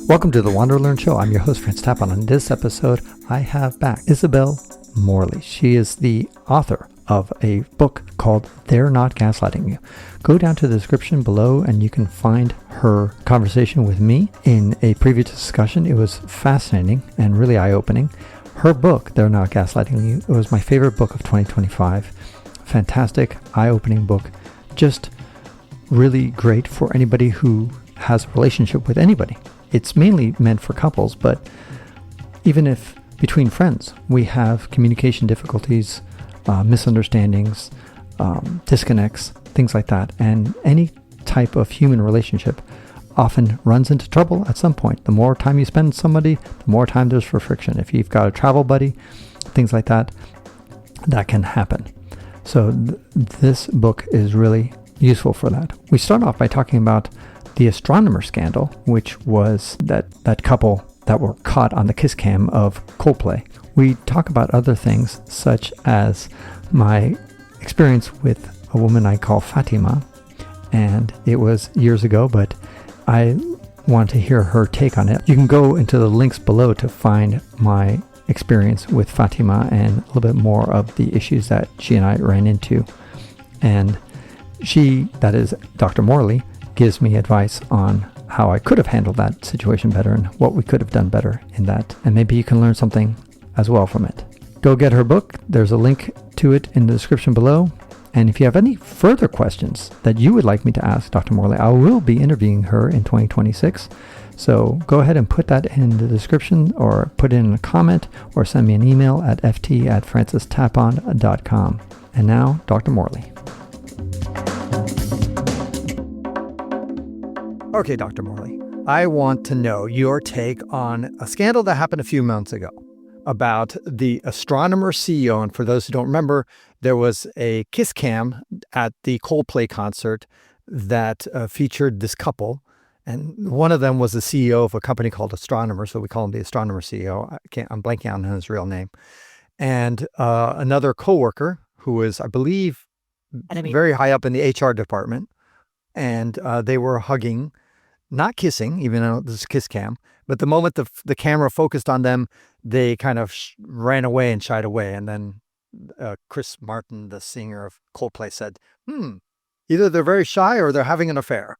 Welcome to the WanderLearn Show. I'm your host, Tapon. On this episode, I have back Isabel Morley. She is the author of a book called They're Not Gaslighting You. Go down to the description below and you can find her conversation with me in a previous discussion. It was fascinating and really eye-opening. Her book, They're Not Gaslighting You, it was my favorite book of 2025. Fantastic, eye-opening book. Just really great for anybody who has a relationship with anybody. It's mainly meant for couples, but even if between friends we have communication difficulties, misunderstandings, disconnects, things like that, and any type of human relationship often runs into trouble at some point. The more time you spend with somebody, the more time there's for friction. If you've got a travel buddy, things like that, that can happen. So this book is really useful for that. We start off by talking about the astronomer scandal, which was that couple that were caught on the kiss cam of Coldplay. We talk about other things, such as my experience with a woman I call Fatima, and it was years ago, but I want to hear her take on it. You can go into the links below to find my experience with Fatima and a little bit more of the issues that she and I ran into. And she, that is Dr. Morley, gives me advice on how I could have handled that situation better and what we could have done better in that. And maybe you can learn something as well from it. Go get her book. There's a link to it in the description below. And if you have any further questions that you would like me to ask Dr. Morley, I will be interviewing her in 2026. So go ahead and put that in the description or put it in a comment or send me an email at ft@francistapon.com. And now, Dr. Morley. Okay, Dr. Morley, I want to know your take on a scandal that happened a few months ago about the astronomer CEO. And for those who don't remember, there was a kiss cam at the Coldplay concert that featured this couple. And one of them was the CEO of a company called Astronomer. So we call him the Astronomer CEO. I'm blanking on his real name. And another coworker who was, I believe, very high up in the HR department. And they were hugging, not kissing, even though this is kiss cam. But the moment the camera focused on them, they kind of ran away and shied away. And then Chris Martin, the singer of Coldplay, said, either they're very shy or they're having an affair.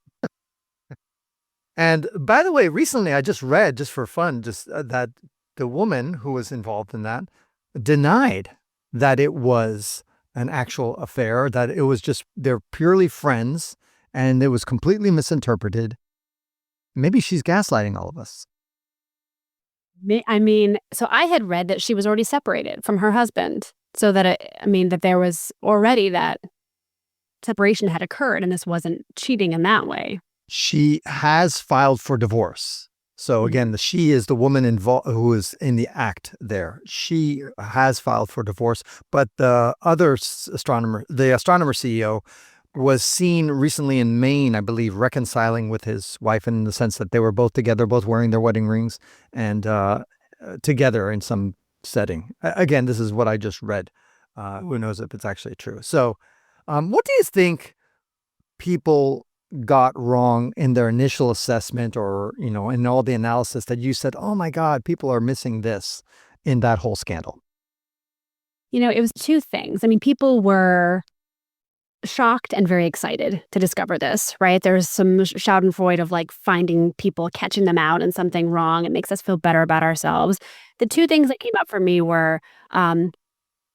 And by the way, recently I just read, just for fun, that the woman who was involved in that denied that it was an actual affair, that it was just, they're purely friends, and it was completely misinterpreted. Maybe she's gaslighting all of us. I mean, so I had read that she was already separated from her husband. So that, that there was already that separation had occurred, and this wasn't cheating in that way. She has filed for divorce. So again, the she is the woman involved who is in the act there. She has filed for divorce, but the other astronomer, the astronomer CEO, was seen recently in Maine, I believe, reconciling with his wife in the sense that they were both together, both wearing their wedding rings and together in some setting. Again, this is what I just read. Who knows if it's actually true. So what do you think people got wrong in their initial assessment or, in all the analysis that you said, oh my God, people are missing this in that whole scandal? It was two things. People were shocked and very excited to discover this, right? There's some schadenfreude of finding people, catching them out in something wrong. It makes us feel better about ourselves. The two things that came up for me were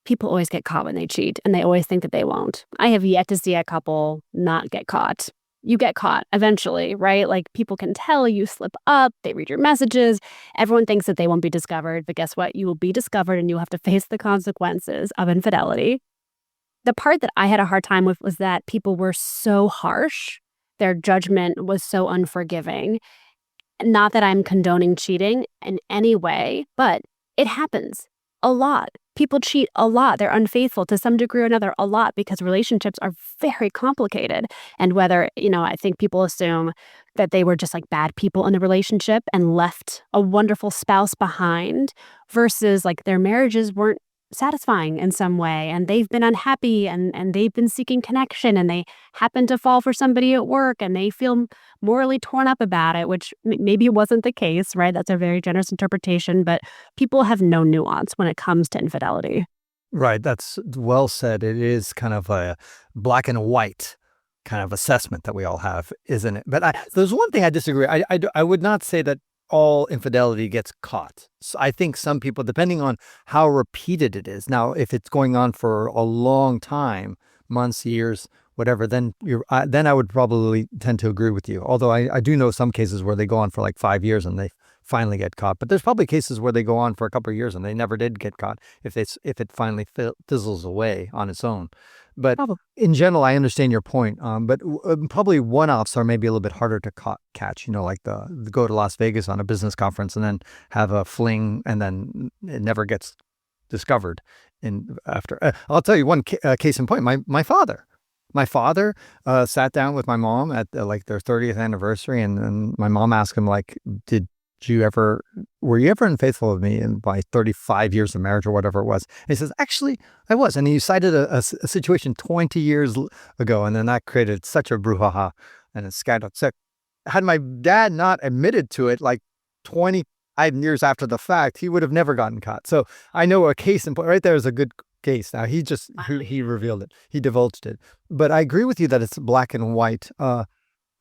people always get caught when they cheat, and they always think that they won't. I have yet to see a couple not get caught. You get caught eventually, right? People can tell you slip up, they read your messages. Everyone thinks that they won't be discovered, but guess what? You will be discovered, and you'll have to face the consequences of infidelity. The part that I had a hard time with was that people were so harsh. Their judgment was so unforgiving. Not that I'm condoning cheating in any way, but it happens a lot. People cheat a lot. They're unfaithful to some degree or another a lot because relationships are very complicated. And whether, I think people assume that they were just bad people in a relationship and left a wonderful spouse behind versus their marriages weren't satisfying in some way, and they've been unhappy, and they've been seeking connection, and they happen to fall for somebody at work, and they feel morally torn up about it, which maybe it wasn't the case, right? That's a very generous interpretation, but people have no nuance when it comes to infidelity. Right. That's well said. It is kind of a black and white kind of assessment that we all have, isn't it? But there's one thing I disagree. I would not say that all infidelity gets caught. So I think some people, depending on how repeated it is. Now, if it's going on for a long time, months, years, whatever, then then I would probably tend to agree with you. Although I do know some cases where they go on for like 5 years and they finally get caught. But there's probably cases where they go on for a couple of years and they never did get caught if it finally fizzles away on its own. But Probably. in general, I understand your point. But probably one-offs are maybe a little bit harder to catch. Like the go to Las Vegas on a business conference and then have a fling and then it never gets discovered. After I'll tell you one case in point. My father. My father sat down with my mom at like their 30th anniversary, and my mom asked him like, were you ever unfaithful with me in my 35 years of marriage or whatever it was? And he says, actually, I was. And he cited a situation 20 years ago. And then that created such a brouhaha and a scandal. So had my dad not admitted to it like 25 years after the fact, he would have never gotten caught. So I know a case in point right there is a good case. Now he revealed it. He divulged it. But I agree with you that it's black and white.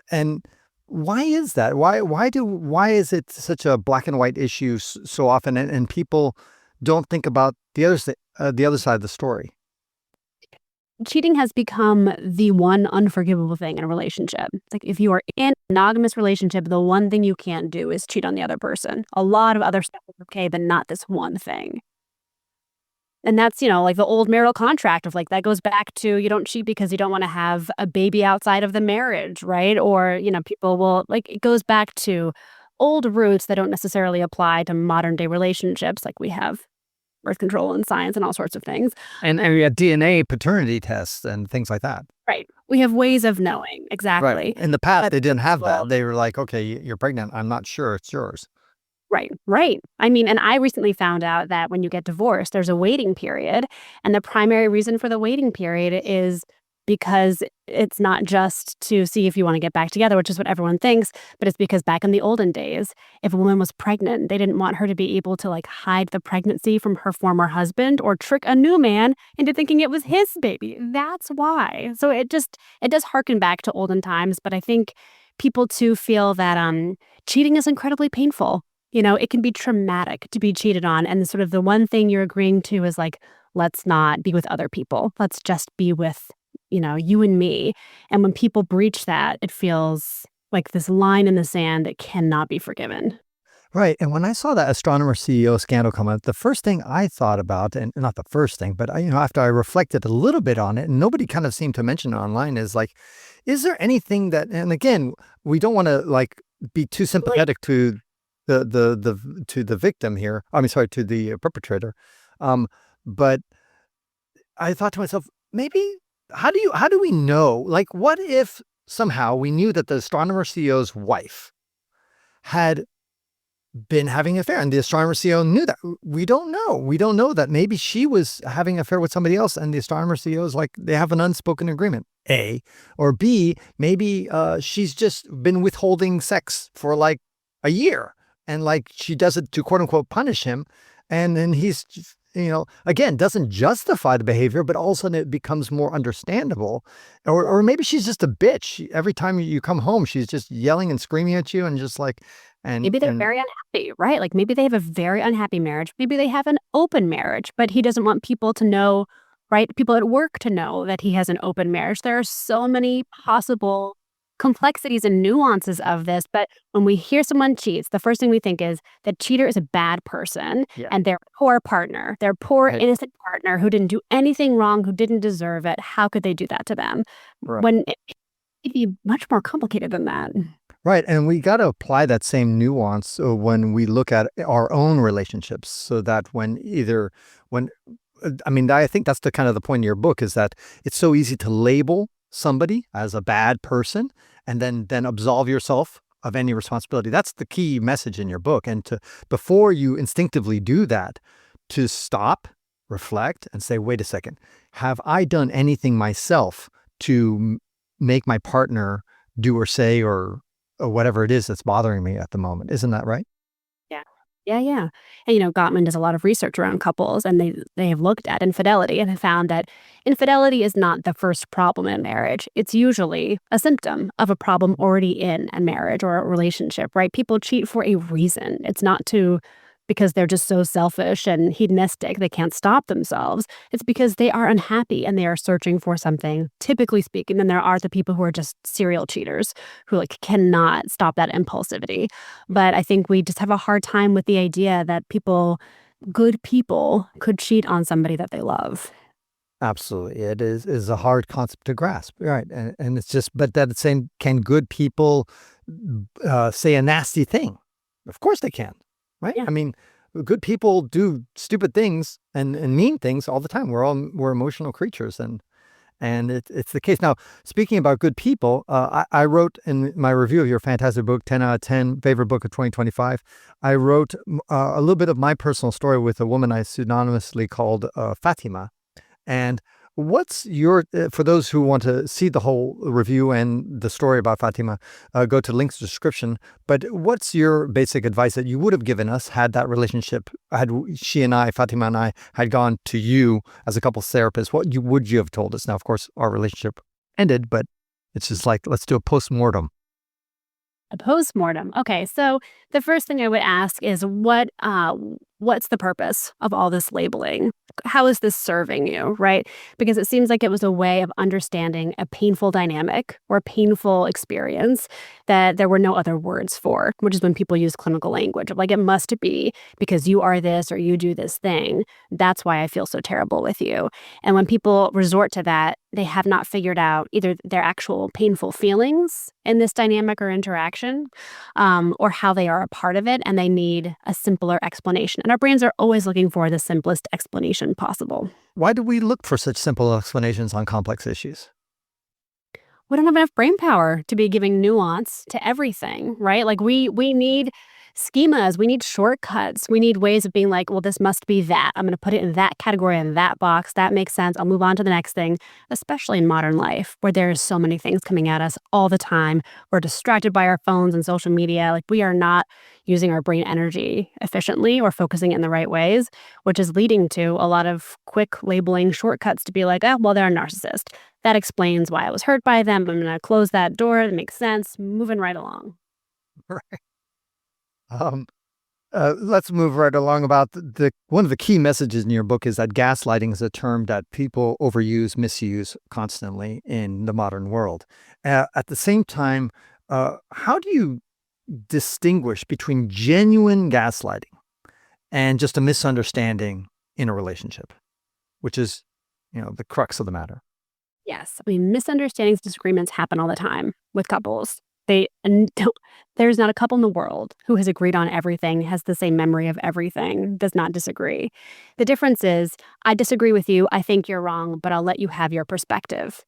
And why is that? Why is it such a black and white issue so often, and people don't think about the other side of the story? Cheating has become the one unforgivable thing in a relationship. It's like if you are in a monogamous relationship, the one thing you can't do is cheat on the other person. A lot of other stuff is okay, but not this one thing. And that's, like the old marital contract of like, that goes back to you don't cheat because you don't want to have a baby outside of the marriage, right? Or, people will, like, it goes back to old roots that don't necessarily apply to modern day relationships. Like we have birth control and science and all sorts of things. And we had DNA paternity tests and things like that. Right. We have ways of knowing. Exactly. Right. In the past, they didn't have that. They were like, okay, you're pregnant. I'm not sure it's yours. Right. I mean, and I recently found out that when you get divorced, there's a waiting period. And the primary reason for the waiting period is because it's not just to see if you want to get back together, which is what everyone thinks, but it's because back in the olden days, if a woman was pregnant, they didn't want her to be able to like hide the pregnancy from her former husband or trick a new man into thinking it was his baby. That's why. So it does harken back to olden times, but I think people too feel that cheating is incredibly painful. It can be traumatic to be cheated on. And sort of the one thing you're agreeing to is like, let's not be with other people. Let's just be with, you and me. And when people breach that, it feels like this line in the sand that cannot be forgiven. Right. And when I saw that astronomer CEO scandal come up, the first thing I thought about, and not the first thing, but after I reflected a little bit on it, and nobody kind of seemed to mention it online, is like, is there anything that, and again, we don't want to like be too sympathetic to the victim here. I mean, sorry, to the perpetrator. But I thought to myself, maybe how do we know? Like, what if somehow we knew that the astronomer CEO's wife had been having an affair and the astronomer CEO knew that? We don't know. We don't know that maybe she was having an affair with somebody else and the astronomer CEO is like, they have an unspoken agreement. A, or B, maybe she's just been withholding sex for like a year. And like she does it to quote unquote punish him. And then he's, again, doesn't justify the behavior, but all of a sudden it becomes more understandable. Or maybe she's just a bitch. Every time you come home, she's just yelling and screaming at you and just like, and maybe they're very unhappy, right? Like maybe they have a very unhappy marriage. Maybe they have an open marriage, but he doesn't want people to know, right? People at work to know that he has an open marriage. There are so many possible complexities and nuances of this, but when we hear someone cheats, the first thing we think is that cheater is a bad person and their poor partner, their poor innocent partner who didn't do anything wrong, who didn't deserve it. How could they do that to them? Right. When it'd be much more complicated than that. Right. And we got to apply that same nuance when we look at our own relationships, so that I think that's the kind of the point in your book, is that it's so easy to label somebody as a bad person and then absolve yourself of any responsibility. That's the key message in your book. And before you instinctively do that, to stop reflect and say, wait a second, have I done anything myself to make my partner do or say or whatever it is that's bothering me at the moment? Isn't that right? Yeah. Yeah, yeah. And, Gottman does a lot of research around couples, and they have looked at infidelity and have found that infidelity is not the first problem in marriage. It's usually a symptom of a problem already in a marriage or a relationship, right? People cheat for a reason. It's not because they're just so selfish and hedonistic, they can't stop themselves. It's because they are unhappy and they are searching for something, typically speaking. Then there are the people who are just serial cheaters who cannot stop that impulsivity. But I think we just have a hard time with the idea that good people could cheat on somebody that they love. Absolutely. It is a hard concept to grasp. Right. And it's just, but that it's saying, can good people say a nasty thing? Of course they can. Right. Yeah. I mean, good people do stupid things and mean things all the time. We're emotional creatures, and it's the case. Now, speaking about good people, I wrote in my review of your fantastic book, 10 out of 10, favorite book of 2025, I wrote a little bit of my personal story with a woman I pseudonymously called Fatima. And what's your, for those who want to see the whole review and the story about Fatima, go to links description. But what's your basic advice that you would have given us had that relationship, had she and I, Fatima and I, had gone to you as a couples therapist? Would you have told us? Now, of course, our relationship ended, but it's just like, let's do a post-mortem. A postmortem. Okay, so the first thing I would ask is what's the purpose of all this labeling? How is this serving you, right? Because it seems like it was a way of understanding a painful dynamic or a painful experience that there were no other words for, which is when people use clinical language of it must be because you are this or you do this thing. That's why I feel so terrible with you. And when people resort to that, they have not figured out either their actual painful feelings in this dynamic or interaction, or how they are a part of it, and they need a simpler explanation. And our brains are always looking for the simplest explanation possible. Why do we look for such simple explanations on complex issues? We don't have enough brain power to be giving nuance to everything, right? We need schemas, we need shortcuts, we need ways of being like, well, this must be that. I'm going to put it in that category in that box. That makes sense. I'll move on to the next thing, especially in modern life where there's so many things coming at us all the time. We're distracted by our phones and social media. We are not using our brain energy efficiently or focusing in the right ways, which is leading to a lot of quick labeling shortcuts to be like, oh, well, they're a narcissist. That explains why I was hurt by them. I'm going to close that door. That makes sense. Moving right along. Right. Let's move right along about one of the key messages in your book is that gaslighting is a term that people overuse, misuse constantly in the modern world. At the same time, how do you distinguish between genuine gaslighting and just a misunderstanding in a relationship, which is, the crux of the matter? Yes. I mean, misunderstandings, disagreements happen all the time with couples. There's not a couple in the world who has agreed on everything, has the same memory of everything, does not disagree. The difference is, I disagree with you, I think you're wrong, but I'll let you have your perspective.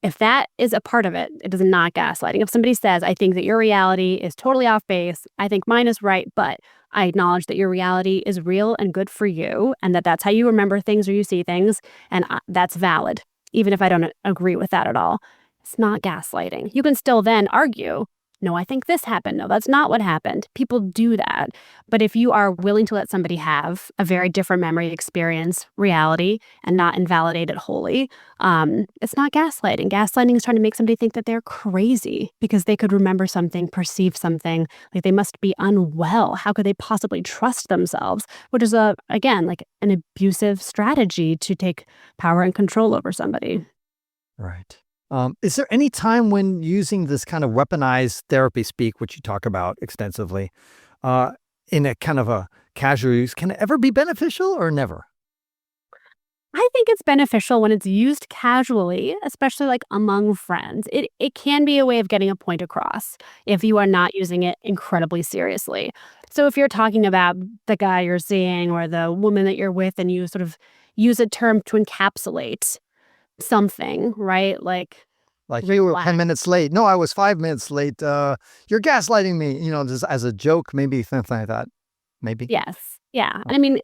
If that is a part of it, it is not gaslighting. If somebody says, I think that your reality is totally off base, I think mine is right, but I acknowledge that your reality is real and good for you, and that's how you remember things or you see things, and that's valid, even if I don't agree with that at all. It's not gaslighting. You can still then argue, no, I think this happened. No, that's not what happened. People do that. But if you are willing to let somebody have a very different memory experience, reality, and not invalidate it wholly, it's not gaslighting. Gaslighting is trying to make somebody think that they're crazy because they could remember something, perceive something, like they must be unwell. How could they possibly trust themselves? Which is, again, an abusive strategy to take power and control over somebody. Right. Is there any time when using this kind of weaponized therapy speak, which you talk about extensively, in a kind of a casual use, can it ever be beneficial or never? I think it's beneficial when it's used casually, especially among friends. It can be a way of getting a point across if you are not using it incredibly seriously. So if you're talking about the guy you're seeing or the woman that you're with and you sort of use a term to encapsulate something, right? Like you were 10 Relax. minutes late. No, I was 5 minutes late. You're gaslighting me, just as a joke, maybe something like that. maybe? Yes. Yeah. And I mean,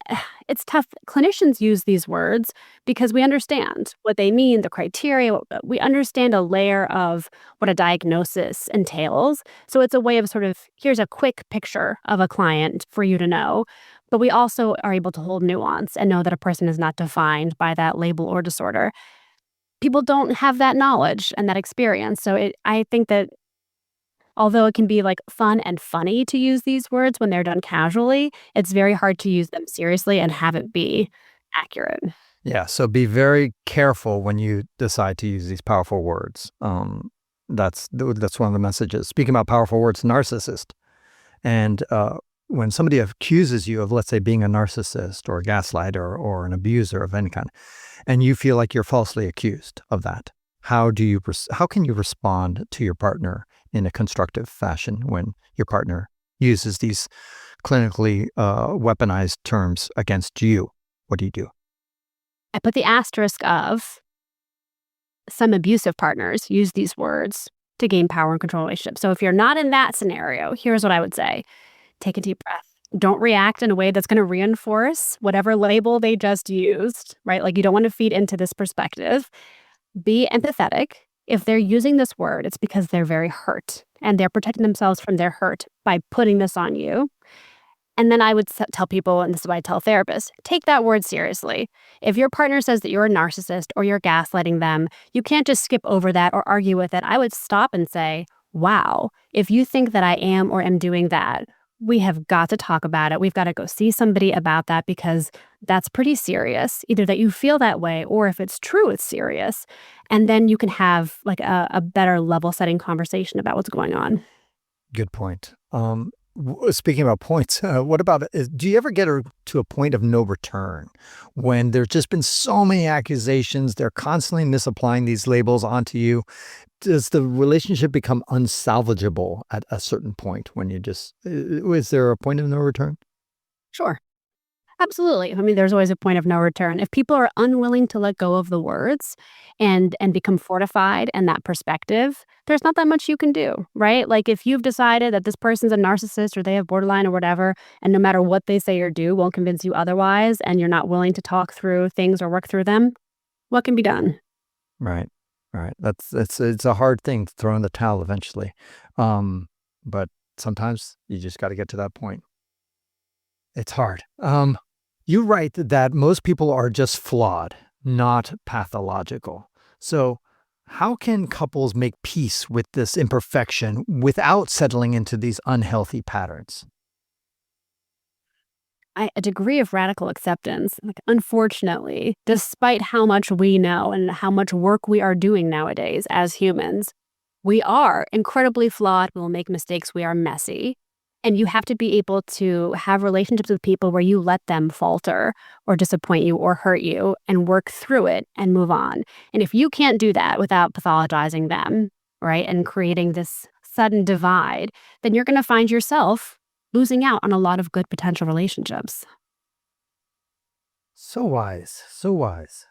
it's tough. Clinicians use these words because we understand what they mean, the criteria. We understand a layer of what a diagnosis entails. So it's a way of sort of, here's a quick picture of a client for you to know. But we also are able to hold nuance and know that a person is not defined by that label or disorder. People don't have that knowledge and that experience. So I think that although it can be like fun and funny to use these words when they're done casually, it's very hard to use them seriously and have it be accurate. Yeah, so be very careful when you decide to use these powerful words. That's one of the messages. Speaking about powerful words, narcissist. And when somebody accuses you of, let's say, being a narcissist or a gaslighter or an abuser of any kind, and you feel like you're falsely accused of that, how can you respond to your partner in a constructive fashion when your partner uses these clinically weaponized terms against you? What do you do? I put the asterisk of some abusive partners use these words to gain power and control relationships. So if you're not in that scenario, here's what I would say. Take a deep breath. Don't react in a way that's going to reinforce whatever label they just used, right? Like you don't want to feed into this perspective. Be empathetic. If they're using this word, it's because they're very hurt and they're protecting themselves from their hurt by putting this on you. And then I would tell people, and this is what I tell therapists, take that word seriously. If your partner says that you're a narcissist or you're gaslighting them, you can't just skip over that or argue with it. I would stop and say, wow, if you think that I am or am doing that, we have got to talk about it. We've got to go see somebody about that because that's pretty serious, either that you feel that way or if it's true, it's serious. And then you can have like a better level setting conversation about what's going on. Good point. Speaking about points, what about, do you ever get to a point of no return when there's just been so many accusations, they're constantly misapplying these labels onto you? Does the relationship become unsalvageable at a certain point when is there a point of no return? Sure. Absolutely. I mean, there's always a point of no return. If people are unwilling to let go of the words and become fortified in that perspective, there's not that much you can do, right? Like if you've decided that this person's a narcissist or they have borderline or whatever, and no matter what they say or do won't convince you otherwise, and you're not willing to talk through things or work through them, what can be done? Right. Right. It's a hard thing to throw in the towel eventually. But sometimes you just got to get to that point. It's hard. You write that most people are just flawed, not pathological. So how can couples make peace with this imperfection without settling into these unhealthy patterns? A degree of radical acceptance. Like, unfortunately, despite how much we know and how much work we are doing nowadays as humans, we are incredibly flawed. We will make mistakes. We are messy. And you have to be able to have relationships with people where you let them falter or disappoint you or hurt you and work through it and move on. And if you can't do that without pathologizing them, right, and creating this sudden divide, then you're going to find yourself losing out on a lot of good potential relationships. So wise, so wise.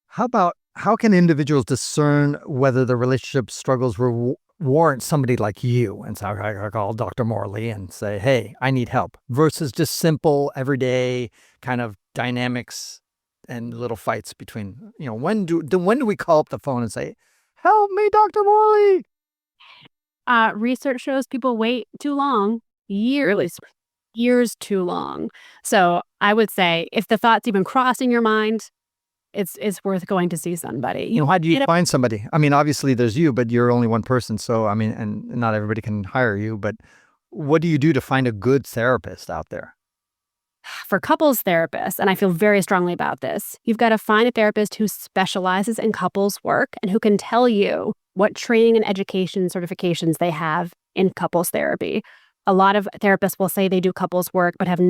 How can individuals discern whether the relationship struggles warrant somebody like you? And so I call Dr. Morley and say, hey, I need help, versus just simple, everyday kind of dynamics and little fights between, when do we call up the phone and say, help me, Dr. Morley? Research shows people wait too long, years too long. So I would say if the thought's even crossing your mind, it's worth going to see somebody. How do you find somebody? I mean, obviously there's you, but you're only one person. So, I mean, and not everybody can hire you, but what do you do to find a good therapist out there? For couples therapists, and I feel very strongly about this, you've got to find a therapist who specializes in couples work and who can tell you what training and education certifications they have in couples therapy. A lot of therapists will say they do couples work, but have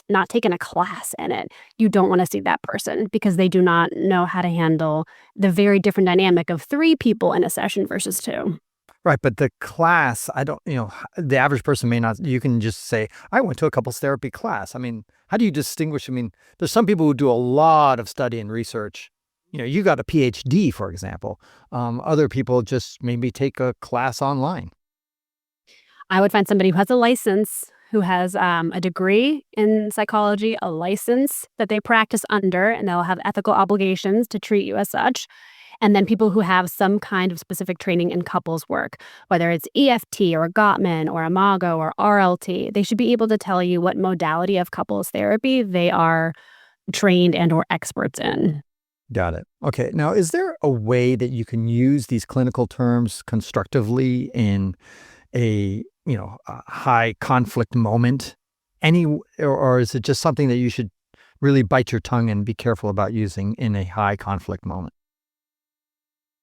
not taken a class in it. You don't want to see that person because they do not know how to handle the very different dynamic of 3 people in a session versus 2. Right. But the class, the average person may not, you can just say, I went to a couples therapy class. I mean, how do you distinguish? I mean, there's some people who do a lot of study and research. You got a PhD, for example. Other people just maybe take a class online. I would find somebody who has a license, who has a degree in psychology, a license that they practice under, and they'll have ethical obligations to treat you as such. And then people who have some kind of specific training in couples work, whether it's EFT or Gottman or Imago or RLT, they should be able to tell you what modality of couples therapy they are trained and or experts in. Got it. Okay. Now, is there a way that you can use these clinical terms constructively in a high conflict moment? Or is it just something that you should really bite your tongue and be careful about using in a high conflict moment?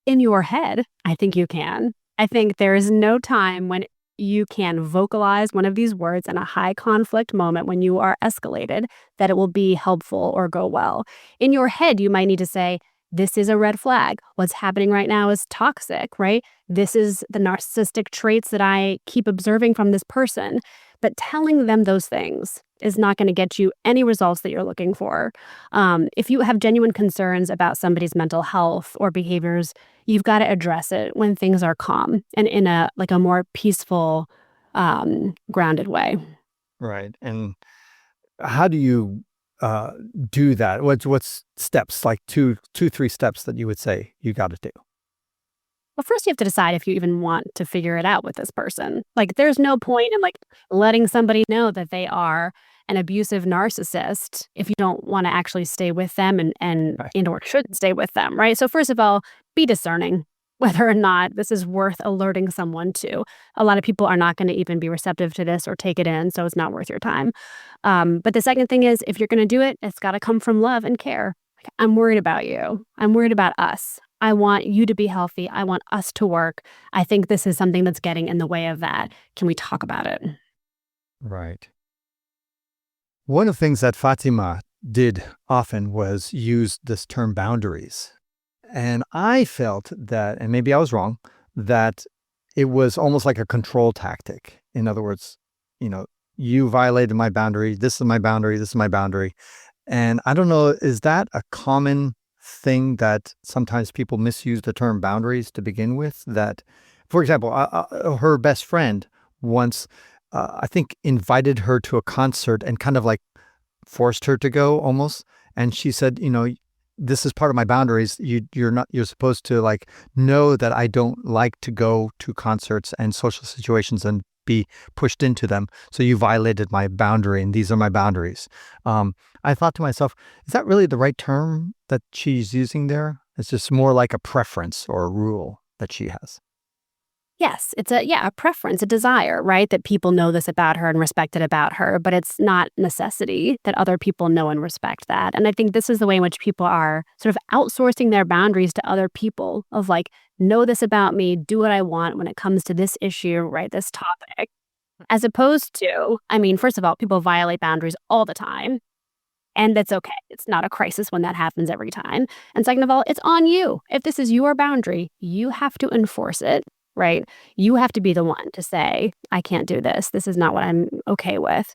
In your head, I think you can. I think there is no time when you can vocalize one of these words in a high conflict moment when you are escalated that it will be helpful or go well. In your head, you might need to say, this is a red flag. What's happening right now is toxic, right? This is the narcissistic traits that I keep observing from this person. But telling them those things is not going to get you any results that you're looking for. If you have genuine concerns about somebody's mental health or behaviors, you've got to address it when things are calm and in a more peaceful, grounded way. Right. And how do you do that? What's steps, like three steps that you would say you got to do? Well, first you have to decide if you even want to figure it out with this person. There's no point in letting somebody know that they are an abusive narcissist if you don't want to actually stay with them and Right. or should stay with them, right? So first of all, be discerning whether or not this is worth alerting someone to. A lot of people are not going to even be receptive to this or take it in, so it's not worth your time. But the second thing is, if you're going to do it, it's got to come from love and care. I'm worried about you. I'm worried about us. I want you to be healthy. I want us to work. I think this is something that's getting in the way of that. Can we talk about it? Right. One of the things that Fatima did often was use this term boundaries. And I felt that, and maybe I was wrong, that it was almost like a control tactic. In other words, you violated my boundary. This is my boundary. This is my boundary. And I don't know, is that a common thing that sometimes people misuse the term boundaries to begin with? That, for example, her best friend once, I think, invited her to a concert and kind of like forced her to go almost. And she said, this is part of my boundaries. You're supposed to know that I don't like to go to concerts and social situations and be pushed into them. So you violated my boundary, and these are my boundaries. I thought to myself, is that really the right term that she's using there? It's just more like a preference or a rule that she has. Yes, it's a preference, a desire, right? That people know this about her and respect it about her, but it's not necessity that other people know and respect that. And I think this is the way in which people are sort of outsourcing their boundaries to other people of know this about me, do what I want when it comes to this issue, right? This topic. As opposed to, first of all, people violate boundaries all the time. And that's okay. It's not a crisis when that happens every time. And second of all, it's on you. If this is your boundary, you have to enforce it. Right? You have to be the one to say, I can't do this. This is not what I'm okay with.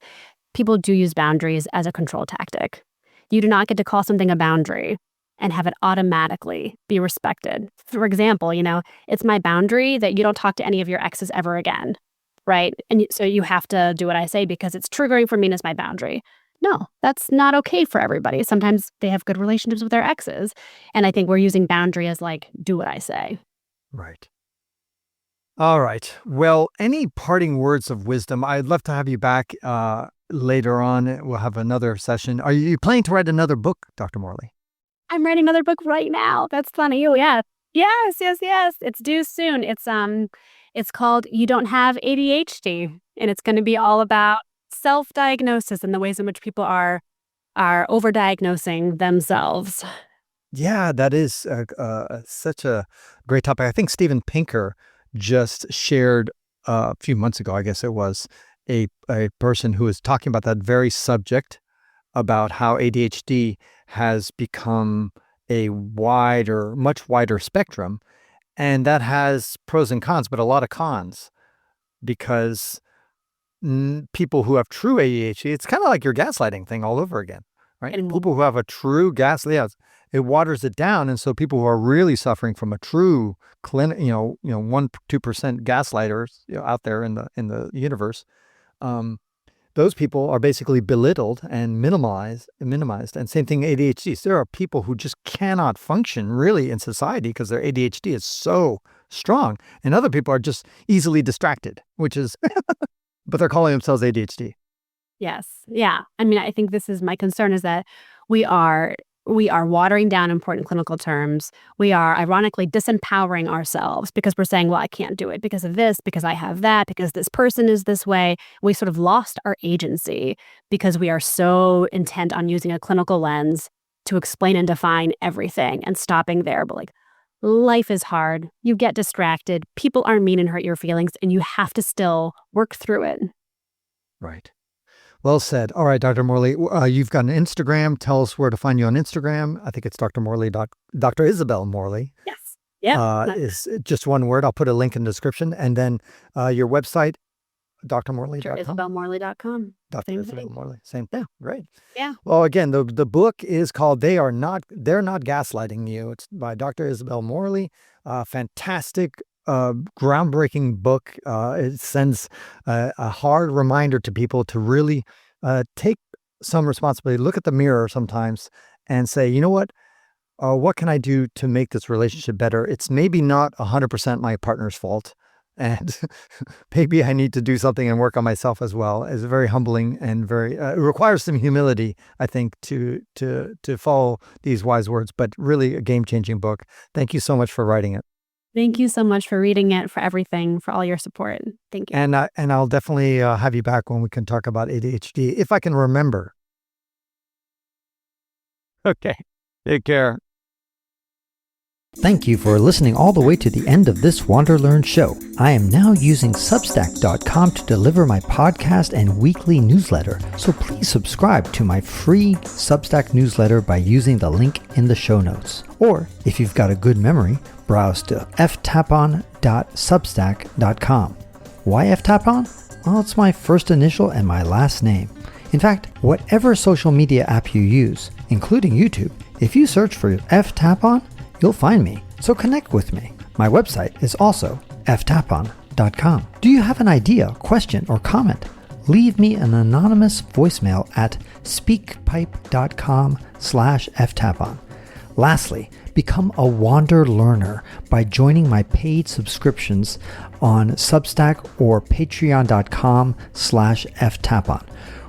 People do use boundaries as a control tactic. You do not get to call something a boundary and have it automatically be respected. For example, it's my boundary that you don't talk to any of your exes ever again. Right? And so you have to do what I say because it's triggering for me and it's my boundary. No, that's not okay for everybody. Sometimes they have good relationships with their exes. And I think we're using boundary as do what I say. Right. All right. Well, any parting words of wisdom? I'd love to have you back later on. We'll have another session. Are you planning to write another book, Dr. Morley? I'm writing another book right now. That's funny. Oh, yeah. Yes. It's due soon. It's called You Don't Have ADHD, and it's going to be all about self-diagnosis and the ways in which people are overdiagnosing themselves. Yeah, that is such a great topic. I think Steven Pinker just shared a few months ago, I guess it was, a person who was talking about that very subject, about how ADHD has become a much wider spectrum. And that has pros and cons, but a lot of cons, because people who have true ADHD, it's kind of like your gaslighting thing all over again, right? And People who have a true it waters it down. And so people who are really suffering from a true 1-2% gaslighters out there in the universe, those people are basically belittled and minimized. And same thing ADHD. So there are people who just cannot function really in society because their ADHD is so strong. And other people are just easily distracted, which is, but they're calling themselves ADHD. Yes. Yeah. I mean, I think this is my concern is that we are watering down important clinical terms. We are ironically disempowering ourselves because we're saying, well, I can't do it because of this, because I have that, because this person is this way. We sort of lost our agency because we are so intent on using a clinical lens to explain and define everything and stopping there. But like, life is hard. You get distracted. People are mean and hurt your feelings, and you have to still work through it. Right. Well said. All right, Dr. Morley, you've got an Instagram. Tell us where to find you on Instagram. I think it's Dr. Morley, Dr. Isabel Morley. Yes. Yeah. Is just one word. I'll put a link in the description. And then your website, drmorley.com. DrIsabelMorley.com. Dr. Isabel Morley. Same thing. Yeah. Right. Yeah. Well, again, the book is called They're Not Gaslighting You. It's by Dr. Isabel Morley. Fantastic, groundbreaking book. It sends a hard reminder to people to really take some responsibility, look at the mirror sometimes and say, you know what can I do to make this relationship better? It's maybe not 100% my partner's fault. And maybe I need to do something and work on myself as well. It's very humbling and very, it requires some humility, I think, to follow these wise words, but really a game-changing book. Thank you so much for writing it. Thank you so much for reading it, for everything, for all your support. Thank you. And I'll definitely have you back when we can talk about ADHD, if I can remember. Okay. Take care. Thank you for listening all the way to the end of this WanderLearn show. I am now using Substack.com to deliver my podcast and weekly newsletter, so please subscribe to my free Substack newsletter by using the link in the show notes. Or, if you've got a good memory, browse to ftapon.substack.com. Why ftapon? Well, it's my first initial and my last name. In fact, whatever social media app you use, including YouTube, if you search for ftapon, you'll find me, so connect with me. My website is also ftapon.com. Do you have an idea, question, or comment? Leave me an anonymous voicemail at speakpipe.com/ftapon. Lastly, become a WanderLearner by joining my paid subscriptions on Substack or patreon.com/ftapon.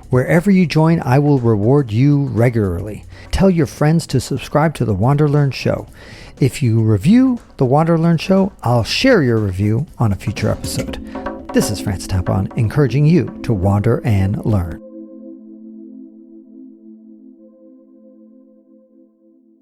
Wherever you join, I will reward you regularly. Tell your friends to subscribe to the WanderLearn show. If you review the WanderLearn show, I'll share your review on a future episode. This is Francis Tapon, encouraging you to wander and learn.